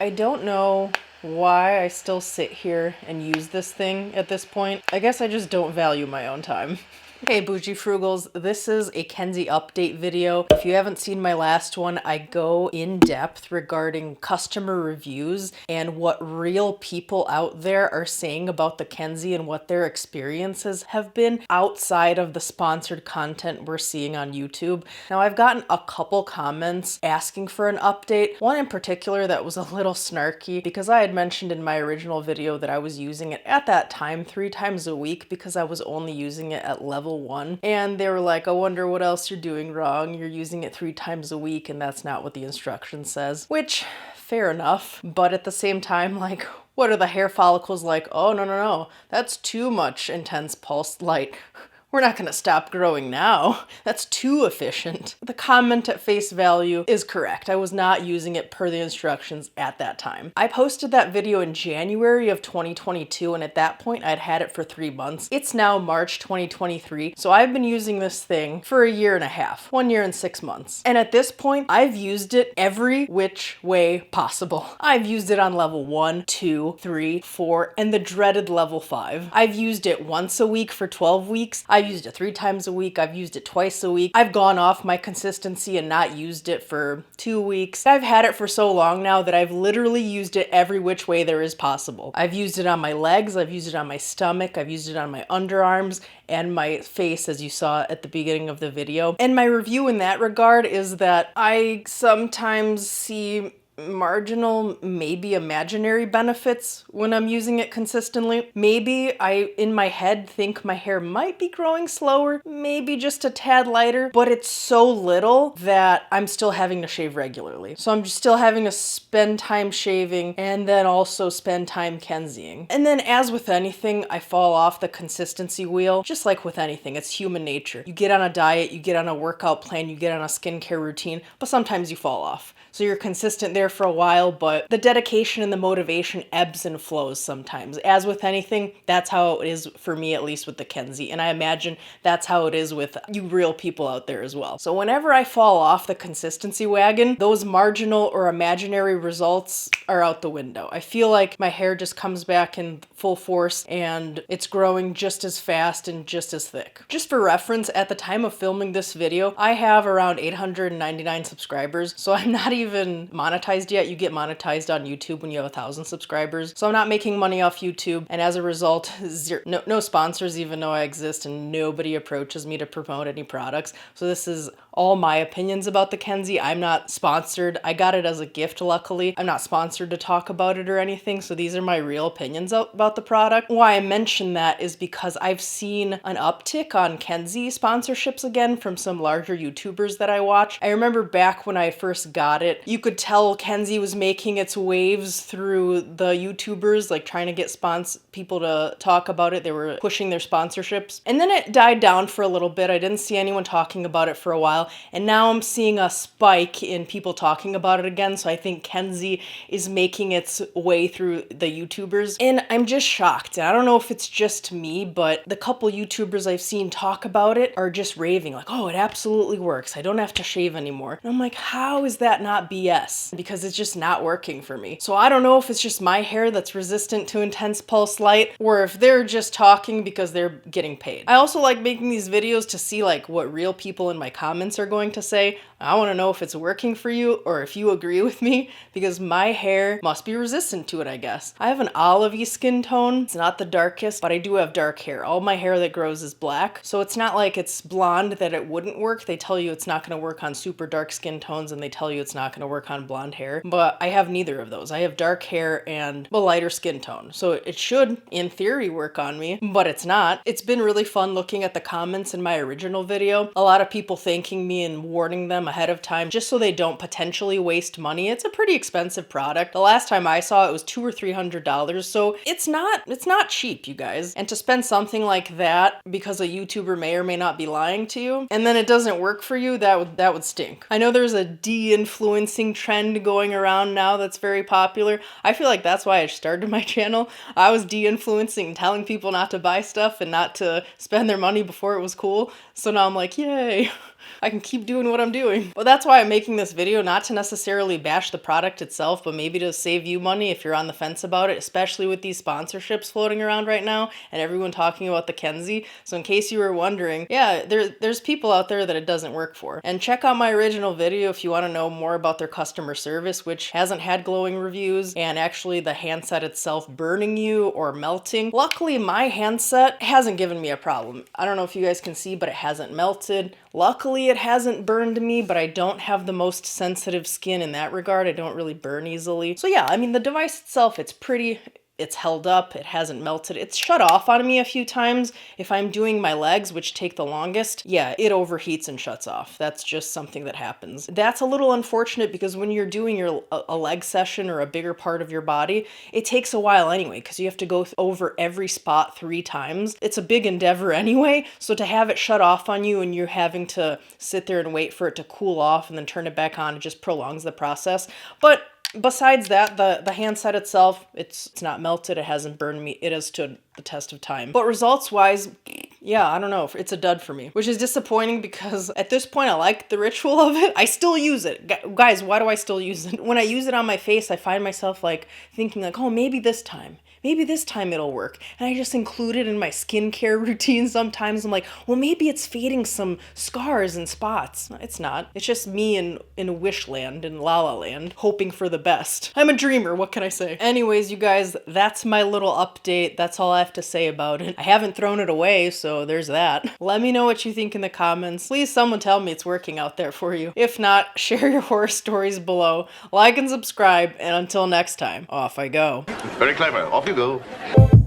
I don't know why I still sit here and use this thing at this point. I guess I just don't value my own time. Hey Bougie Frugals, this is a KENZZI update video. If you haven't seen my last one, I go in depth regarding customer reviews and what real people out there are saying about the KENZZI and what their experiences have been outside of the sponsored content we're seeing on YouTube. Now, I've gotten a couple comments asking for an update, one in particular that was a little snarky because I had mentioned in my original video that I was using it at that time 3 times a week because I was only using it at level 1. And they were like, I wonder what else you're doing wrong. You're using it 3 times a week and that's not what the instruction says. Which, fair enough. But at the same time, like, what are the hair follicles like? Oh, no. That's too much intense pulsed light. We're not gonna stop growing now. That's too efficient. The comment at face value is correct. I was not using it per the instructions at that time. I posted that video in January of 2022, and at that point I'd had it for 3 months. It's now March 2023, so I've been using this thing for 1.5 years, 1 year and 6 months. And at this point, I've used it every which way possible. I've used it on level 1, 2, 3, 4, and the dreaded level 5. I've used it once a week for 12 weeks. I've used it 3 times a week. I've used it twice a week. I've gone off my consistency and not used it for 2 weeks. I've had it for so long now that I've literally used it every which way there is possible. I've used it on my legs. I've used it on my stomach. I've used it on my underarms and my face, as you saw at the beginning of the video. And my review in that regard is that I sometimes see marginal, maybe imaginary benefits when I'm using it consistently. Maybe I, in my head, think my hair might be growing slower, maybe just a tad lighter, but it's so little that I'm still having to shave regularly. So I'm just still having to spend time shaving and then also spend time KENZZIing. And then as with anything, I fall off the consistency wheel, just like with anything. It's human nature. You get on a diet, you get on a workout plan, you get on a skincare routine, but sometimes you fall off. So you're consistent there for a while, but the dedication and the motivation ebbs and flows sometimes. As with anything, that's how it is for me, at least with the KENZZI. And I imagine that's how it is with you real people out there as well. So whenever I fall off the consistency wagon, those marginal or imaginary results are out the window. I feel like my hair just comes back in full force and it's growing just as fast and just as thick. Just for reference, at the time of filming this video, I have around 899 subscribers, so I'm not even monetized yet. You get monetized on YouTube when you have 1,000 subscribers. So I'm not making money off YouTube, and as a result, no sponsors, even though I exist, and nobody approaches me to promote any products. So this is all my opinions about the KENZZI. I'm not sponsored. I got it as a gift, luckily. I'm not sponsored to talk about it or anything, so these are my real opinions about the product. Why I mention that is because I've seen an uptick on KENZZI sponsorships again from some larger YouTubers that I watch. I remember back when I first got it, you could tell KENZZI was making its waves through the YouTubers, like trying to get people to talk about it. They were pushing their sponsorships. And then it died down for a little bit. I didn't see anyone talking about it for a while. And now I'm seeing a spike in people talking about it again. So I think KENZZI is making its way through the YouTubers. And I'm just shocked. And I don't know if it's just me, but the couple YouTubers I've seen talk about it are just raving like, oh, it absolutely works. I don't have to shave anymore. And I'm like, how is that not BS? Because it's just not working for me. So I don't know if it's just my hair that's resistant to intense pulse light or if they're just talking because they're getting paid. I also like making these videos to see like what real people in my comments are going to say. I want to know if it's working for you or if you agree with me because my hair must be resistant to it, I guess. I have an olivey skin tone. It's not the darkest, but I do have dark hair. All my hair that grows is black. So it's not like it's blonde that it wouldn't work. They tell you it's not going to work on super dark skin tones and they tell you it's not going to work on blonde hair. But I have neither of those. I have dark hair and a lighter skin tone. So it should, in theory, work on me, but it's not. It's been really fun looking at the comments in my original video. A lot of people thanking me and warning them ahead of time just so they don't potentially waste money. It's a pretty expensive product. The last time I saw it was $200 or $300. So it's not cheap, you guys. And to spend something like that because a YouTuber may or may not be lying to you and then it doesn't work for you, that would stink. I know there's a de-influencing trend going around now that's very popular. I feel like that's why I started my channel. I was de-influencing, telling people not to buy stuff and not to spend their money before it was cool. So now I'm like, yay. I can keep doing what I'm doing. But that's why I'm making this video, not to necessarily bash the product itself, but maybe to save you money if you're on the fence about it, especially with these sponsorships floating around right now and everyone talking about the KENZZI. So in case you were wondering, yeah, there's people out there that it doesn't work for. And check out my original video if you want to know more about their customer service, which hasn't had glowing reviews, and actually the handset itself burning you or melting. Luckily, my handset hasn't given me a problem. I don't know if you guys can see, but it hasn't melted. Luckily, it hasn't burned me, but I don't have the most sensitive skin in that regard. I don't really burn easily. So yeah, I mean, the device itself, it's pretty... It's held up, it hasn't melted. It's shut off on me a few times. If I'm doing my legs, which take the longest, yeah, it overheats and shuts off. That's just something that happens. That's a little unfortunate because when you're doing a leg session or a bigger part of your body, it takes a while anyway because you have to go over every spot 3 times. It's a big endeavor anyway, so to have it shut off on you and you're having to sit there and wait for it to cool off and then turn it back on, it just prolongs the process. But besides that, the handset itself, it's not melted, it hasn't burned me, it has stood the test of time. But results-wise, yeah, I don't know, it's a dud for me, which is disappointing because at this point I like the ritual of it. I still use it. Guys, why do I still use it? When I use it on my face, I find myself like thinking like, oh, maybe this time it'll work. And I just include it in my skincare routine sometimes. I'm like, well, maybe it's fading some scars and spots. It's not. It's just me in wish land, in La La Land, hoping for the best. I'm a dreamer, what can I say? Anyways, you guys, that's my little update. That's all I have to say about it. I haven't thrown it away, so there's that. Let me know what you think in the comments. Please someone tell me it's working out there for you. If not, share your horror stories below. Like and subscribe, and until next time, off I go. Very clever. Off you go.